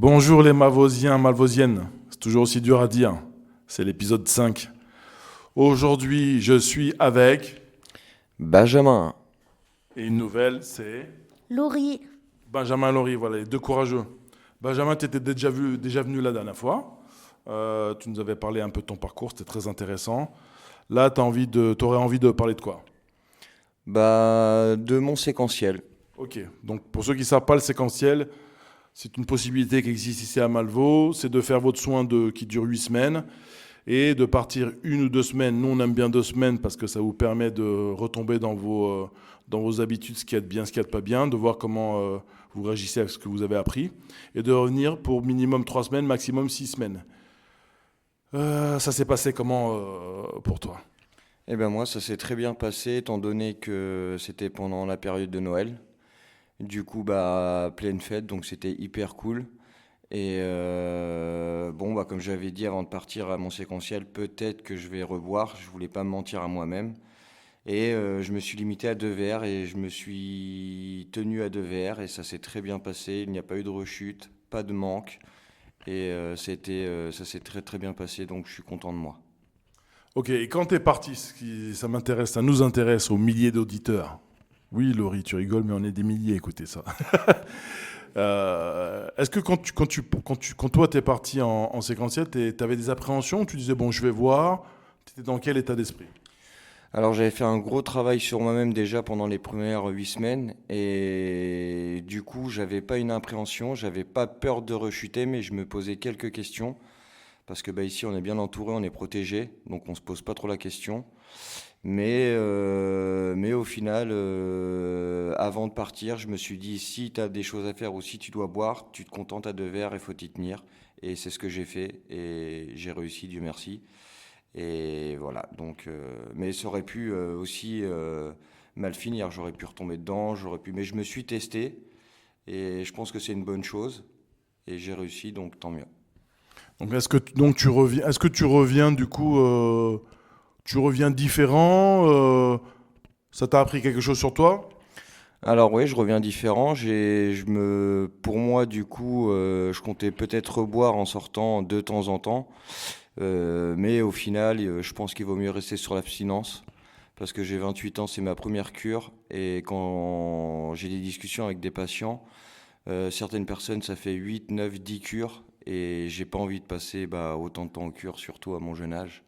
Bonjour les Malvosiens, Malvosiennes. C'est toujours aussi dur à dire. C'est l'épisode 5. Aujourd'hui, je suis avec... Benjamin. Et une nouvelle, c'est... Laurie, Benjamin Laurie, voilà, les deux courageux. Benjamin, tu étais déjà venu la dernière fois. Tu nous avais parlé un peu de ton parcours, c'était très intéressant. Là, t'aurais envie de parler de quoi? De mon séquentiel. Ok, donc pour ceux qui ne savent pas, le séquentiel, c'est une possibilité qui existe ici à Malvaux. C'est de faire votre soin qui dure 8 semaines et de partir 1 ou 2 semaines. Nous, on aime bien 2 semaines parce que ça vous permet de retomber dans vos habitudes, ce qui est bien, ce qui est pas bien, de voir comment vous réagissez avec ce que vous avez appris et de revenir pour minimum 3 semaines, maximum 6 semaines. Ça s'est passé comment pour toi? Eh ben moi, ça s'est très bien passé, étant donné que c'était pendant la période de Noël. Du coup, pleine fête, donc c'était hyper cool. Et comme j'avais dit avant de partir à mon séquentiel, peut-être que je vais revoir. Je voulais pas me mentir à moi-même. Et je me suis limité à 2 verres et je me suis tenu à 2 verres et ça s'est très bien passé. Il n'y a pas eu de rechute, pas de manque. Et ça s'est très très bien passé, donc je suis content de moi. Ok, et quand tu es parti, ça m'intéresse, ça nous intéresse aux milliers d'auditeurs. Oui, Laurie, tu rigoles, mais on est des milliers, écoutez ça. Est-ce que quand toi t'es parti en séquentiel, t'avais des appréhensions? Tu disais, bon, je vais voir. T'étais dans quel état d'esprit? Alors j'avais fait un gros travail sur moi-même déjà pendant les premières 8 semaines et du coup j'avais pas une appréhension, j'avais pas peur de rechuter mais je me posais quelques questions parce que ici on est bien entouré, on est protégé donc on se pose pas trop la question. Mais au final, avant de partir, je me suis dit si tu as des choses à faire ou si tu dois boire, tu te contentes à 2 verres et faut t'y tenir. Et c'est ce que j'ai fait et j'ai réussi, Dieu merci. Et voilà, mais ça aurait pu aussi mal finir. J'aurais pu retomber dedans, mais je me suis testé et je pense que c'est une bonne chose. Et j'ai réussi, donc tant mieux. Donc est-ce que tu reviens du coup, tu reviens différent? Ça t'a appris quelque chose sur toi? Alors oui, je reviens différent. Pour moi, du coup, je comptais peut-être reboire en sortant de temps en temps. Mais au final, je pense qu'il vaut mieux rester sur l'abstinence. Parce que j'ai 28 ans, c'est ma première cure. Et quand j'ai des discussions avec des patients, certaines personnes, ça fait 8, 9, 10 cures. Et j'ai pas envie de passer autant de temps en cure, surtout à mon jeune âge.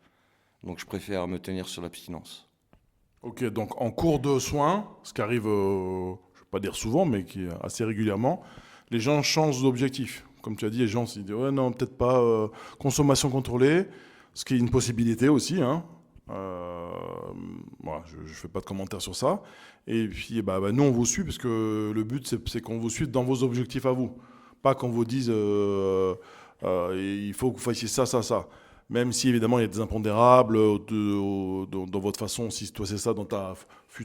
Donc je préfère me tenir sur l'abstinence. Ok, donc en cours de soins, ce qui arrive, je ne vais pas dire souvent, mais qui est assez régulièrement, les gens changent d'objectif. Comme tu as dit, les gens se disent, ouais, non, peut-être pas consommation contrôlée, ce qui est une possibilité aussi. Hein. Euh, voilà, je ne fais pas de commentaires sur ça. Et puis, nous, on vous suit, parce que le but, c'est qu'on vous suive dans vos objectifs à vous. Pas qu'on vous dise, il faut que vous fassiez ça, ça, ça. Même si évidemment il y a des impondérables dans votre façon, si toi c'est ça,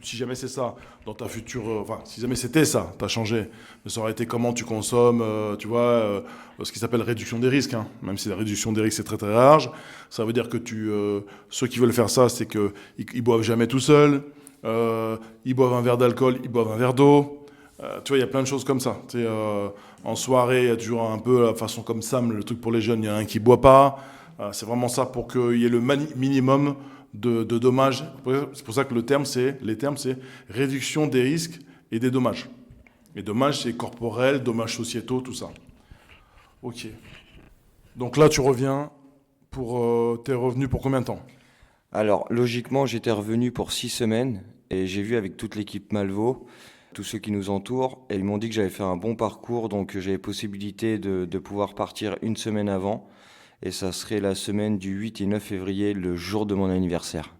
si jamais c'est ça, dans ta future, enfin si jamais c'était ça, t'as changé, mais ça aurait été comment tu consommes, tu vois, ce qui s'appelle réduction des risques, hein. Même si la réduction des risques c'est très très large, ça veut dire que ceux qui veulent faire ça, c'est que ils boivent jamais tout seuls, ils boivent un verre d'alcool, ils boivent un verre d'eau. Tu vois, il y a plein de choses comme ça. Tu sais, en soirée, il y a toujours un peu la façon comme Sam, le truc pour les jeunes, il y en a un qui boit pas. C'est vraiment ça pour qu'il y ait le minimum de dommages. C'est pour ça que les termes, c'est réduction des risques et des dommages. Les dommages, c'est corporel, dommages sociétaux, tout ça. Ok. Donc là, tu reviens t'es revenu pour combien de temps? Alors, logiquement, j'étais revenu pour 6 semaines et j'ai vu avec toute l'équipe Malvo, tous ceux qui nous entourent, et ils m'ont dit que j'avais fait un bon parcours, donc j'avais possibilité de pouvoir partir une semaine avant. Et ça serait la semaine du 8 et 9 février, le jour de mon anniversaire.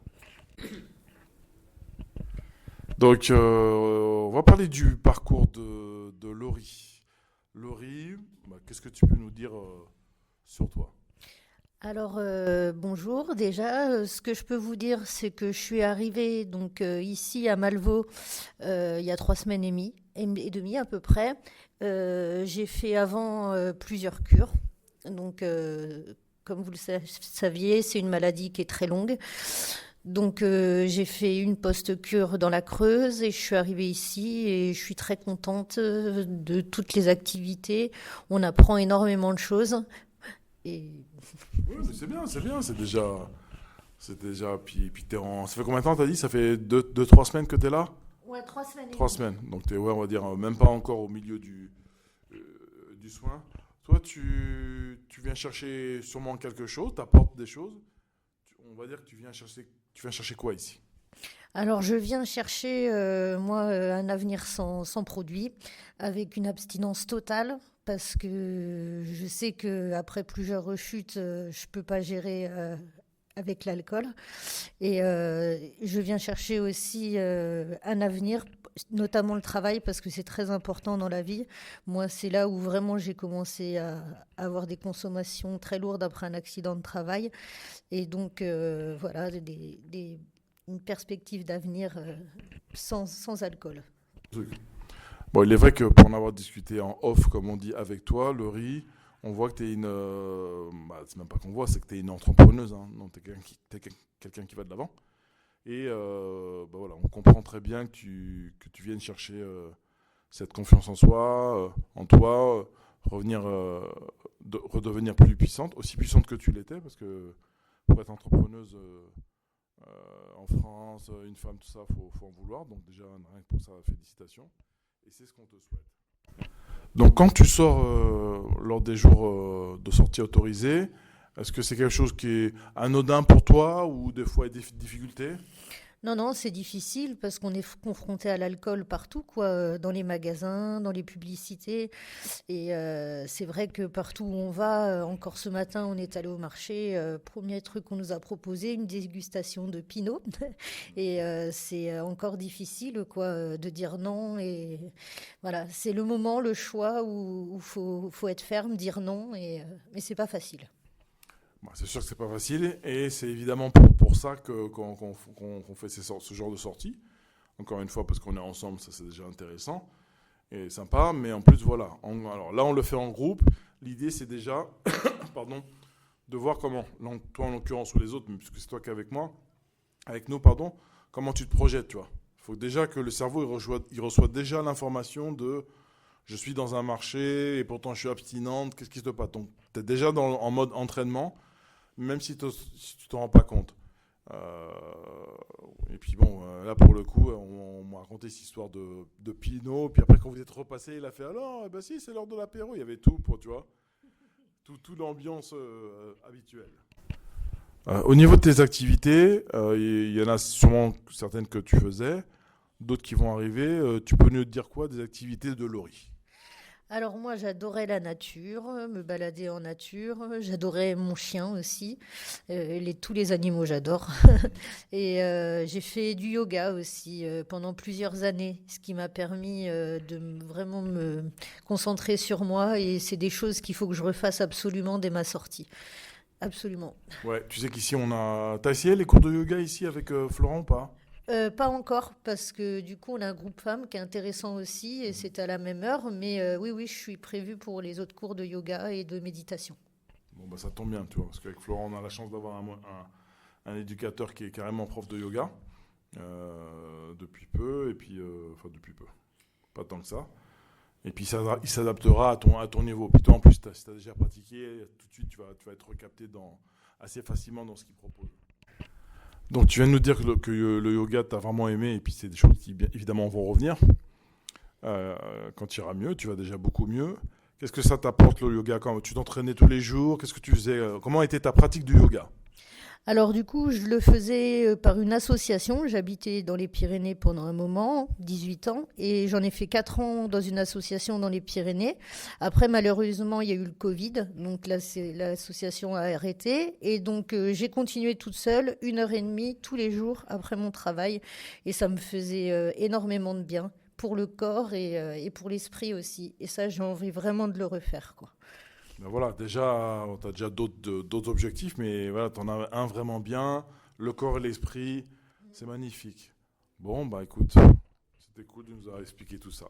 Donc, on va parler du parcours de Laurie. Laurie, qu'est-ce que tu peux nous dire sur toi? alors bonjour déjà. Ce que je peux vous dire, c'est que je suis arrivée donc ici à Malvaux il y a 3 semaines et demie à peu près. J'ai fait avant plusieurs cures. Donc, comme vous le saviez, c'est une maladie qui est très longue. Donc j'ai fait une post-cure dans la Creuse et je suis arrivée ici et je suis très contente de toutes les activités. On apprend énormément de choses. Et Oui, mais c'est bien, puis ça fait combien de temps t'as dit? Ça fait 3 semaines que t'es là? ouais, 3 semaines. 3 semaines. Donc t'es, ouais, on va dire, même pas encore au milieu du soin. Toi, tu viens chercher sûrement quelque chose, t'apportes des choses. On va dire que tu viens chercher quoi ici? Alors je viens chercher, moi, un avenir sans produit, avec une abstinence totale, parce que je sais qu'après plusieurs rechutes, je peux pas gérer avec l'alcool. Et je viens chercher aussi un avenir, notamment le travail, parce que c'est très important dans la vie. Moi, c'est là où vraiment j'ai commencé à avoir des consommations très lourdes après un accident de travail. Et donc, voilà, une perspective d'avenir sans alcool. Bon, il est vrai que pour en avoir discuté en off, comme on dit, avec toi, Laurie, on voit que tu es une. C'est même pas qu'on voit, c'est que tu es une entrepreneuse. Hein. Donc, tu es quelqu'un qui va de l'avant. Et voilà, on comprend très bien que tu viennes chercher cette confiance en soi, en toi, redevenir plus puissante, aussi puissante que tu l'étais, parce que pour être entrepreneuse en France, une femme, tout ça, faut en vouloir. Donc déjà, rien que pour ça, félicitations. Et c'est ce qu'on te souhaite. Donc quand tu sors lors des jours de sortie autorisée, est-ce que c'est quelque chose qui est anodin pour toi ou des fois des difficultés? Non, non, c'est difficile parce qu'on est confronté à l'alcool partout, quoi, dans les magasins, dans les publicités. Et c'est vrai que partout où on va, encore ce matin, on est allé au marché. Premier truc qu'on nous a proposé, une dégustation de Pinot. Et c'est encore difficile, quoi, de dire non. Et voilà, c'est le moment, le choix où faut être ferme, dire non. Mais c'est pas facile. Bah, c'est sûr que c'est pas facile et c'est évidemment pour ça qu'on fait ce genre de sortie. Encore une fois, parce qu'on est ensemble, ça c'est déjà intéressant et sympa. Mais en plus, voilà. Alors là, on le fait en groupe. L'idée, c'est déjà pardon, de voir comment, toi en l'occurrence ou les autres, mais puisque c'est toi qui es avec nous, pardon, comment tu te projettes, tu vois. Il faut déjà que le cerveau il reçoit déjà l'information de je suis dans un marché et pourtant je suis abstinente, qu'est-ce qui se passe? Donc, tu es déjà en mode entraînement, même si tu t'en rends pas compte. Euh, et puis bon, là pour le coup, on m'a raconté cette histoire de Pinot, puis après quand vous êtes repassé, il a fait alors, eh ben si, c'est l'heure de l'apéro, il y avait tout pour, tu vois, tout l'ambiance habituelle. Au niveau de tes activités, il y en a sûrement certaines que tu faisais, d'autres qui vont arriver. Tu peux nous dire quoi des activités de Laurie? Alors moi, j'adorais la nature, me balader en nature. J'adorais mon chien aussi. Tous les animaux, j'adore. Et j'ai fait du yoga aussi pendant plusieurs années, ce qui m'a permis vraiment me concentrer sur moi. Et c'est des choses qu'il faut que je refasse absolument dès ma sortie. Absolument. Ouais, tu sais qu'ici on a. T'as essayé les cours de yoga ici avec Florent ou pas? Pas encore, parce que du coup, on a un groupe femmes qui est intéressant aussi, et c'est à la même heure. Mais oui, oui, je suis prévue pour les autres cours de yoga et de méditation. Bon, bah ça tombe bien, tu vois, parce qu'avec Florent, on a la chance d'avoir un éducateur qui est carrément prof de yoga depuis peu, et puis, enfin, depuis peu, pas tant que ça. Et puis, il s'adaptera à ton niveau. Puis toi, en plus, si tu as déjà pratiqué, tout de suite, tu vas être recapté assez facilement dans ce qu'il propose. Donc, tu viens de nous dire que le yoga, tu as vraiment aimé, et puis c'est des choses qui, bien évidemment, vont revenir. Quand tu iras mieux, tu vas déjà beaucoup mieux. Qu'est-ce que ça t'apporte le yoga? Quand tu t'entraînais tous les jours? Qu'est-ce que tu faisais? Comment était ta pratique du yoga? Alors du coup, je le faisais par une association. J'habitais dans les Pyrénées pendant un moment, 18 ans, et j'en ai fait 4 ans dans une association dans les Pyrénées. Après, malheureusement, il y a eu le Covid, donc là, l'association a arrêté. Et donc, j'ai continué toute seule, 1 heure et demie tous les jours après mon travail, et ça me faisait énormément de bien pour le corps et pour l'esprit aussi. Et ça, j'ai envie vraiment de le refaire, quoi. Ben voilà, déjà, tu as déjà d'autres objectifs, mais voilà, tu en as un vraiment bien, le corps et l'esprit, c'est magnifique. Bon, bah écoute, c'était cool de nous avoir expliqué tout ça.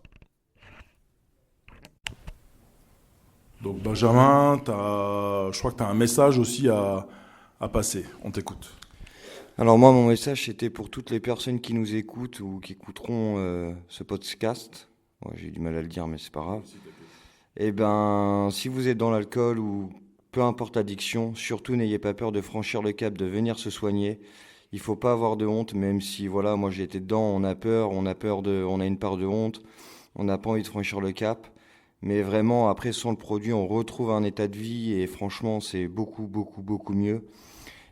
Donc Benjamin, je crois que tu as un message aussi à passer, on t'écoute. Alors moi, mon message, c'était pour toutes les personnes qui nous écoutent ou qui écouteront ce podcast. Ouais, j'ai du mal à le dire, mais c'est pas grave. Eh ben, si vous êtes dans l'alcool ou peu importe l'addiction, surtout n'ayez pas peur de franchir le cap, de venir se soigner. Il faut pas avoir de honte, même si, voilà, moi j'ai été dedans, on a peur, on a une part de honte, on n'a pas envie de franchir le cap. Mais vraiment, après, sans le produit, on retrouve un état de vie et franchement, c'est beaucoup, beaucoup, beaucoup mieux.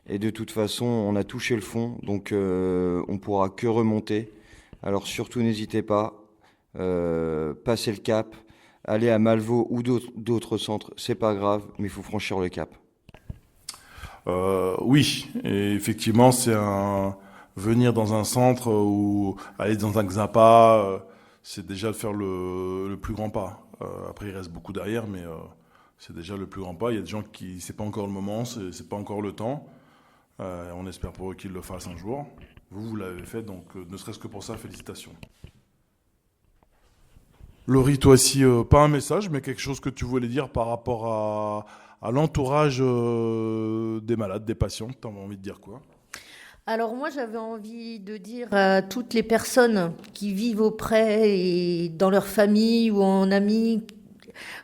Et de toute façon, on a touché le fond, donc on pourra que remonter. Alors surtout, n'hésitez pas, passez le cap, allez à Malveau ou d'autres centres, c'est pas grave, mais il faut franchir le cap. Oui, et effectivement, venir dans un centre ou aller dans un XAPA, c'est déjà faire le plus grand pas. Après, il reste beaucoup derrière, mais c'est déjà le plus grand pas. Il y a des gens qui, c'est pas encore le moment, c'est pas encore le temps. On espère pour eux qu'ils le fassent un jour. Vous l'avez fait, donc ne serait-ce que pour ça, félicitations. Laurie, toi aussi, pas un message, mais quelque chose que tu voulais dire par rapport à l'entourage des malades, des patients. Tu as envie de dire quoi? Alors moi, j'avais envie de dire à toutes les personnes qui vivent auprès et dans leur famille ou en amis,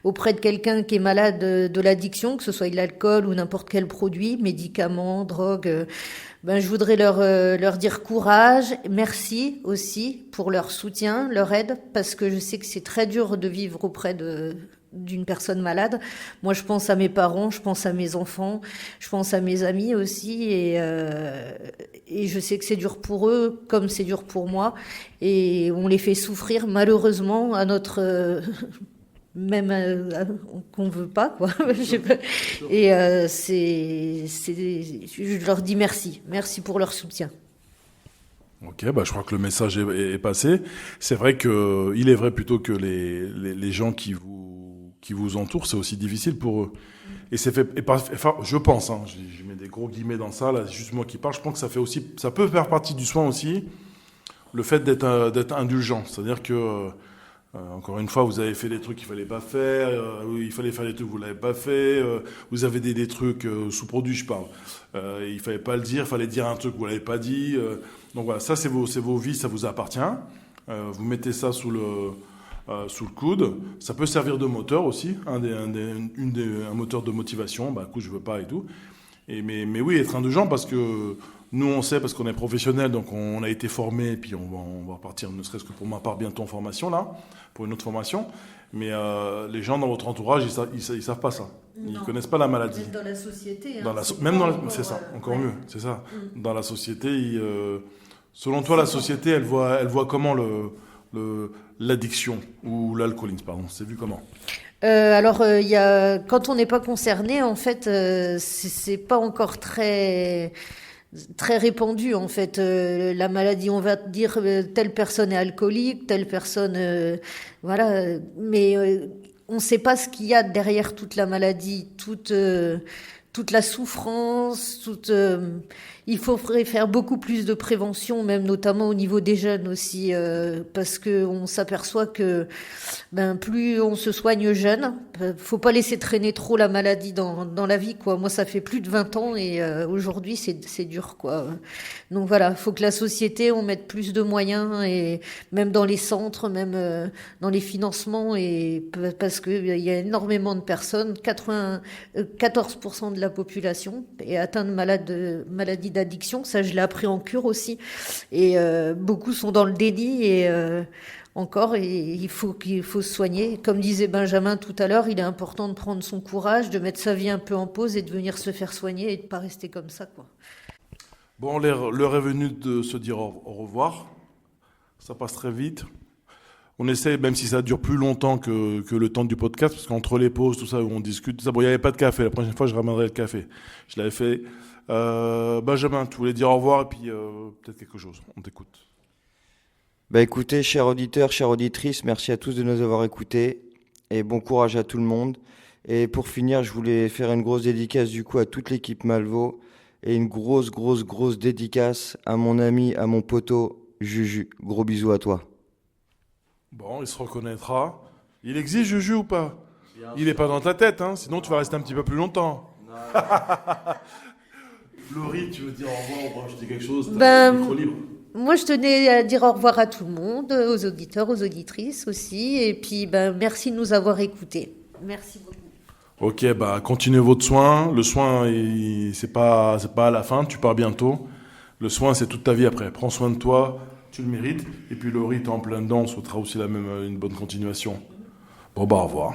auprès de quelqu'un qui est malade de l'addiction, que ce soit de l'alcool ou n'importe quel produit, médicaments, drogue, je voudrais leur dire courage, merci aussi pour leur soutien, leur aide, parce que je sais que c'est très dur de vivre auprès d'une personne malade. Moi, je pense à mes parents, je pense à mes enfants, je pense à mes amis aussi, et je sais que c'est dur pour eux, comme c'est dur pour moi, et on les fait souffrir malheureusement à notre même qu'on veut pas, quoi. Et je leur dis merci pour leur soutien. Ok, je crois que le message est passé. C'est vrai que il est vrai plutôt que les gens qui vous entourent, c'est aussi difficile pour eux. Et c'est fait, enfin, je pense, hein, je mets des gros guillemets dans ça, là, c'est juste moi qui parle. Je pense que ça peut faire partie du soin aussi, le fait d'être indulgent. C'est-à-dire que encore une fois, vous avez fait des trucs qu'il fallait pas faire, il fallait faire des trucs que vous l'avez pas fait, vous avez des trucs sous-produits, je parle. Il fallait pas le dire, il fallait dire un truc que vous l'avez pas dit. Donc voilà, ça c'est vos vies, ça vous appartient. Vous mettez ça sous le coude. Ça peut servir de moteur aussi, un moteur de motivation. Écoute, je veux pas et tout. Mais oui, être indulgent parce que nous, on sait, parce qu'on est professionnels, donc on a été formés, et puis on va repartir, ne serait-ce que pour ma part, bientôt en formation, là, pour une autre formation. Mais les gens dans votre entourage, ils savent pas ça. Ils connaissent pas la maladie. Même dans la société. C'est ça, encore mieux, c'est ça. Dans la société, selon toi, la société, elle voit comment l'addiction ou l'alcoolisme, pardon, c'est vu comment? Quand on n'est pas concerné, en fait, c'est pas encore très répandu, en fait. La maladie, on va dire telle personne est alcoolique, telle personne, voilà. Mais on ne sait pas ce qu'il y a derrière toute la maladie, toute la souffrance, il faudrait faire beaucoup plus de prévention, même notamment au niveau des jeunes aussi, parce que on s'aperçoit que plus on se soigne jeune, faut pas laisser traîner trop la maladie dans la vie, quoi. Moi, ça fait plus de 20 ans et aujourd'hui, c'est dur, quoi. Donc voilà, faut que la société, on mette plus de moyens et même dans les centres, même dans les financements, et parce que il y a énormément de personnes, 14% de la population est atteinte de maladie d'addiction. Ça, je l'ai appris en cure aussi. Et beaucoup sont dans le déni et il faut se soigner. Comme disait Benjamin tout à l'heure, il est important de prendre son courage, de mettre sa vie un peu en pause et de venir se faire soigner et de pas rester comme ça, quoi. Bon, l'heure est venue de se dire au revoir. Ça passe très vite. On essaie, même si ça dure plus longtemps que le temps du podcast, parce qu'entre les pauses, tout ça, où on discute, tout ça, bon, il n'y avait pas de café. La prochaine fois, je ramènerai le café. Je l'avais fait. Benjamin, tu voulais dire au revoir et puis peut-être quelque chose. On t'écoute. Écoutez, chers auditeurs, chères auditrices, merci à tous de nous avoir écoutés et bon courage à tout le monde. Et pour finir, je voulais faire une grosse dédicace du coup à toute l'équipe Malveau et une grosse dédicace à mon ami, à mon poteau Juju. Gros bisous à toi. Bon, il se reconnaîtra. Il existe Juju ou pas? Il n'est pas dans ta tête, hein, sinon tu vas rester un petit peu plus longtemps. Laurie, tu veux dire au revoir ou rajouter quelque chose? Ben, Micro libre. Moi, je tenais à dire au revoir à tout le monde, aux auditeurs, aux auditrices aussi. Et puis, ben, merci de nous avoir écoutés. Merci beaucoup. Ok, bah continuez votre soin. Le soin, c'est pas à la fin, tu pars bientôt. Le soin, c'est toute ta vie après. Prends soin de toi, tu le mérites. Et puis Laurie, t'es en plein dedans, on souhaitera aussi une bonne continuation. Bon, bah au revoir.